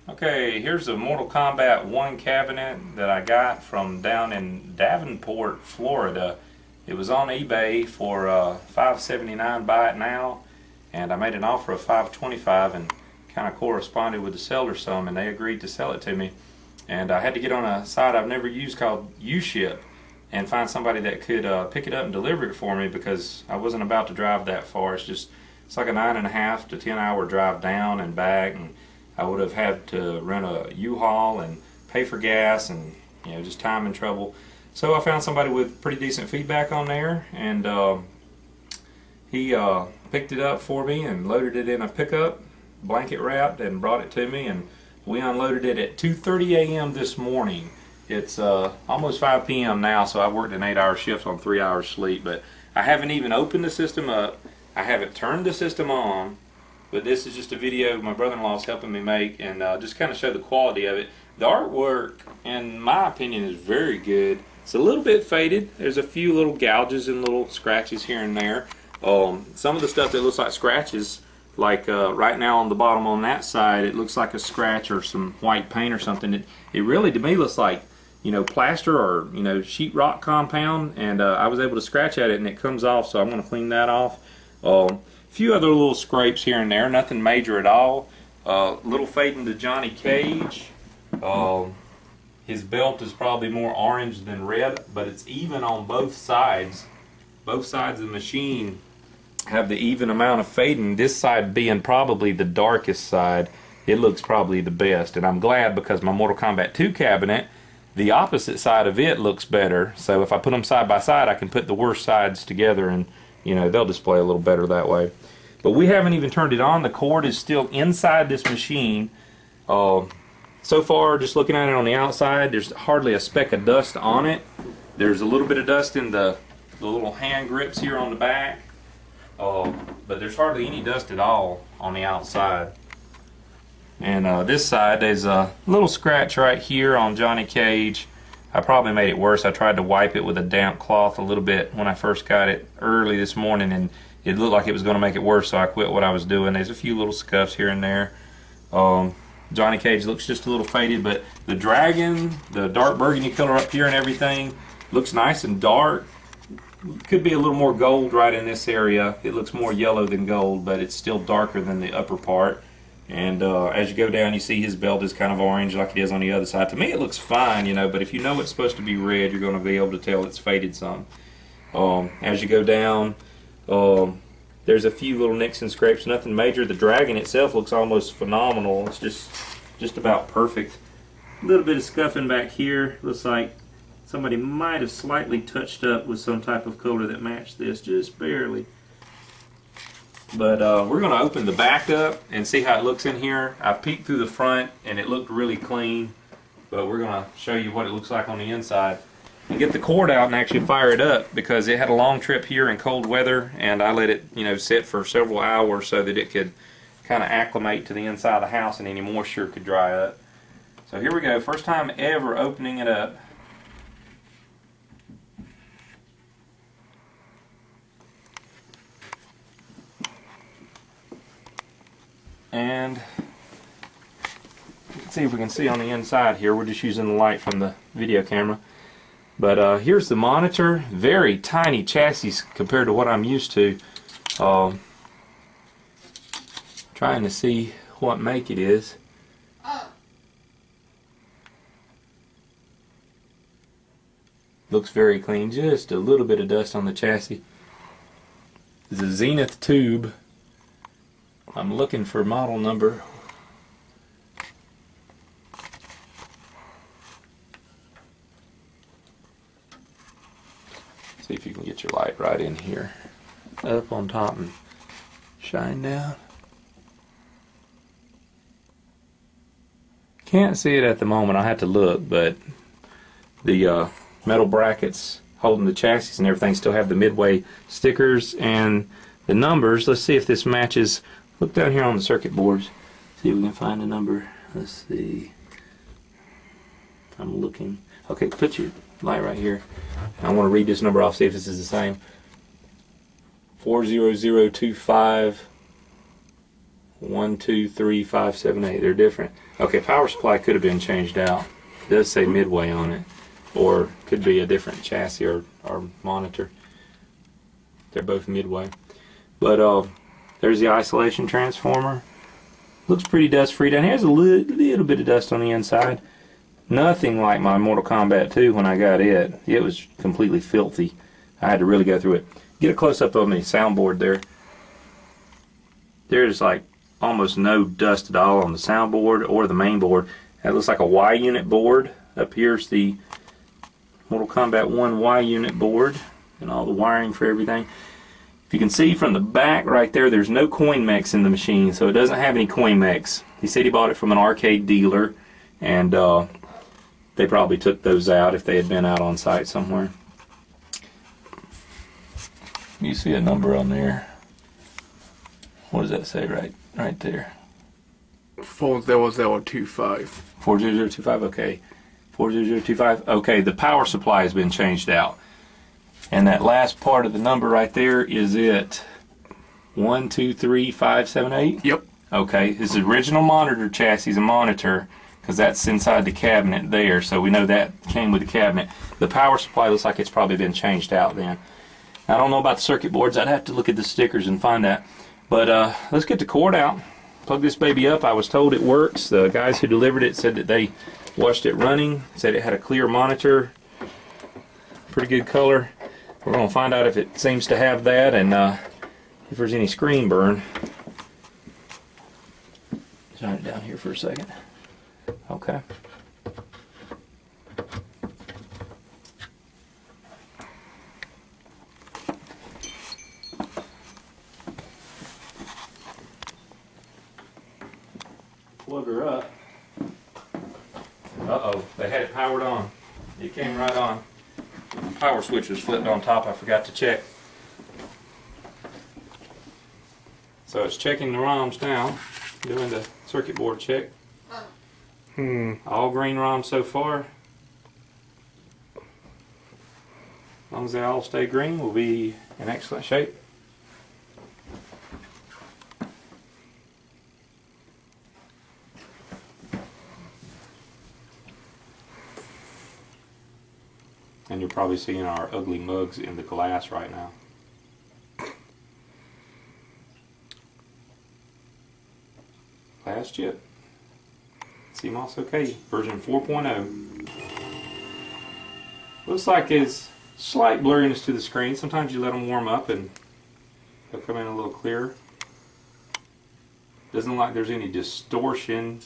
Okay, here's a Mortal Kombat 1 cabinet that I got from down in Davenport, Florida. It was on eBay for $5.79 buy it now, and I made an offer of $5.25 and kind of corresponded with the seller some, and they agreed to sell it to me. And I had to get on a site I've never used called U-Ship and find somebody that could pick it up and deliver it for me, because I wasn't about to drive that far. It's like a 9.5 to 10 hour drive down and back, and I would have had to rent a U-Haul and pay for gas, and just time and trouble. So I found somebody with pretty decent feedback on there, and he picked it up for me and loaded it in a pickup, blanket wrapped, and brought it to me, and we unloaded it at 2:30 a.m. this morning. It's almost 5 p.m. now, so I worked an 8-hour shift on 3 hours sleep, but I haven't even opened the system up. I haven't turned the system on. But this is just a video my brother-in-law is helping me make, and just kind of show the quality of it. The artwork, in my opinion, is very good. It's a little bit faded. There's a few little gouges and little scratches here and there. Some of the stuff that looks like scratches, like right now on the bottom on that side, it looks like a scratch or some white paint or something. It really, to me, looks like plaster or sheetrock compound, and I was able to scratch at it and it comes off, so I'm going to clean that off. Few other little scrapes here and there, nothing major at all. Little fading to Johnny Cage. His belt is probably more orange than red, but it's even on both sides. Both sides of the machine have the even amount of fading. This side being probably the darkest side, it looks probably the best. And I'm glad, because my Mortal Kombat 2 cabinet, the opposite side of it looks better. So if I put them side by side, I can put the worst sides together, and they'll display a little better that way. But we haven't even turned it on. The cord is still inside this machine. So far, just looking at it on the outside, there's hardly a speck of dust on it. There's a little bit of dust in the little hand grips here on the back. But there's hardly any dust at all on the outside. And this side, there's a little scratch right here on Johnny Cage. I probably made it worse. I tried to wipe it with a damp cloth a little bit when I first got it early this morning, and it looked like it was going to make it worse, so I quit what I was doing. There's a few little scuffs here and there. Johnny Cage looks just a little faded, but the dragon, the dark burgundy color up here and everything, looks nice and dark. Could be a little more gold right in this area. It looks more yellow than gold, but it's still darker than the upper part. And as you go down, you see his belt is kind of orange like it is on the other side. To me, it looks fine, but if you know it's supposed to be red, you're going to be able to tell it's faded some. As you go down, there's a few little nicks and scrapes, nothing major. The dragon itself looks almost phenomenal. It's just about perfect. A little bit of scuffing back here. Looks like somebody might have slightly touched up with some type of color that matched this, just barely. But we're going to open the back up and see how it looks in here. I've peeked through the front and it looked really clean, but we're going to show you what it looks like on the inside. And get the cord out and actually fire it up, because it had a long trip here in cold weather, and I let it sit for several hours so that it could kind of acclimate to the inside of the house and any moisture could dry up. So here we go, first time ever opening it up. And let's see if we can see on the inside here. We're just using the light from the video camera. But here's the monitor. Very tiny chassis compared to what I'm used to. Trying to see what make it is. Looks very clean. Just a little bit of dust on the chassis. It's a Zenith tube. I'm looking for model number. See if you can get your light right in here, up on top and shine down. Can't see it at the moment, I have to look, but the metal brackets holding the chassis and everything still have the Midway stickers and the numbers. Let's see if this matches. Look down here on the circuit boards, see if we can find a number. Let's see. I'm looking. Okay, put your light right here. I want to read this number off, see if this is the same. 40025 1, 2, 3, 5, 7, 8. They're different. Okay, power supply could have been changed out. It does say Midway on it, or could be a different chassis or monitor. They're both Midway. But there's the isolation transformer. Looks pretty dust free down here. There's a little bit of dust on the inside. Nothing like my Mortal Kombat 2 when I got it. It was completely filthy. I had to really go through it. Get a close-up of the soundboard there. There's like almost no dust at all on the soundboard or the main board. That looks like a Y unit board. Up here's the Mortal Kombat 1 Y unit board and all the wiring for everything. If you can see from the back right there, there's no coin mechs in the machine, so it doesn't have any coin mechs. He said he bought it from an arcade dealer, and they probably took those out if they had been out on site somewhere. You see a number on there. What does that say right there? 40025. 40025, okay. 40025, okay, the power supply has been changed out. And that last part of the number right there is it. 1, 2, 3, 5, 7, 8? Yep. Okay, this original monitor chassis is a monitor, because that's inside the cabinet there, so we know that came with the cabinet. The power supply looks like it's probably been changed out then. I don't know about the circuit boards. I'd have to look at the stickers and find that. But let's get the cord out. Plug this baby up. I was told it works. The guys who delivered it said that they watched it running, said it had a clear monitor, pretty good color. We're going to find out if it seems to have that and if there's any screen burn. Shine it down here for a second. Okay. Plug her up. Uh-oh, they had it powered on. It came right on. The power switch was flipped on top. I forgot to check. So it's checking the ROMs now, doing the circuit board check. All green ROMs so far. As long as they all stay green, we'll be in excellent shape. And you're probably seeing our ugly mugs in the glass right now. Glass chip. CMOS OK. Version 4.0. Looks like it's slight blurriness to the screen. Sometimes you let them warm up and they'll come in a little clearer. Doesn't look like there's any distortion,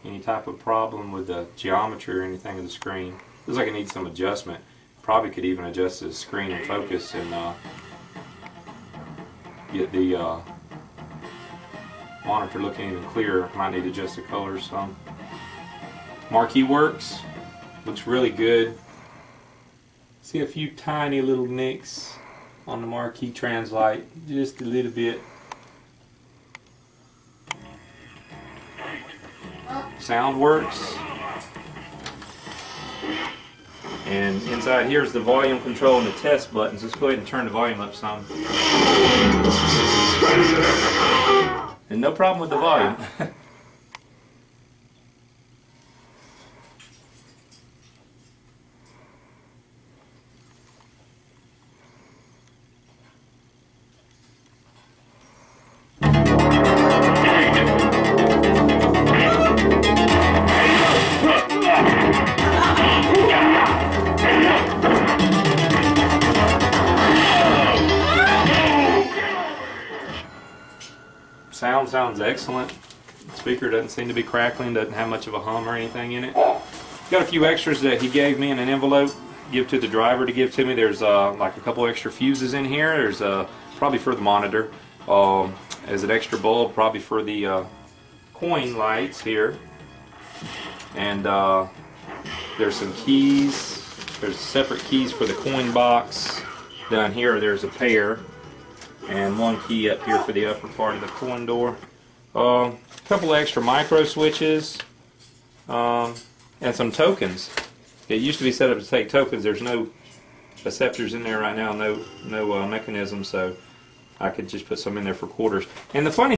any type of problem with the geometry or anything of the screen. Looks like it needs some adjustment. Probably could even adjust the screen and focus and get the monitor looking even clearer. Might need to adjust the colors some. Marquee works. Looks really good. See a few tiny little nicks on the marquee translite. Just a little bit. Sound works. And inside here is the volume control and the test buttons. Let's go ahead and turn the volume up some. And no problem with the volume. Sounds excellent. The speaker doesn't seem to be crackling, doesn't have much of a hum or anything in it. Got a few extras that he gave me in an envelope, give to the driver to give to me. There's like a couple extra fuses in here. There's probably for the monitor. As an extra bulb, probably for the coin lights here. And there's some keys. There's separate keys for the coin box. Down here there's a pair. And one key up here for the upper part of the coin door. A couple extra micro switches and some tokens. It used to be set up to take tokens. There's no receptors in there right now, no mechanism, so I could just put some in there for quarters. And the funny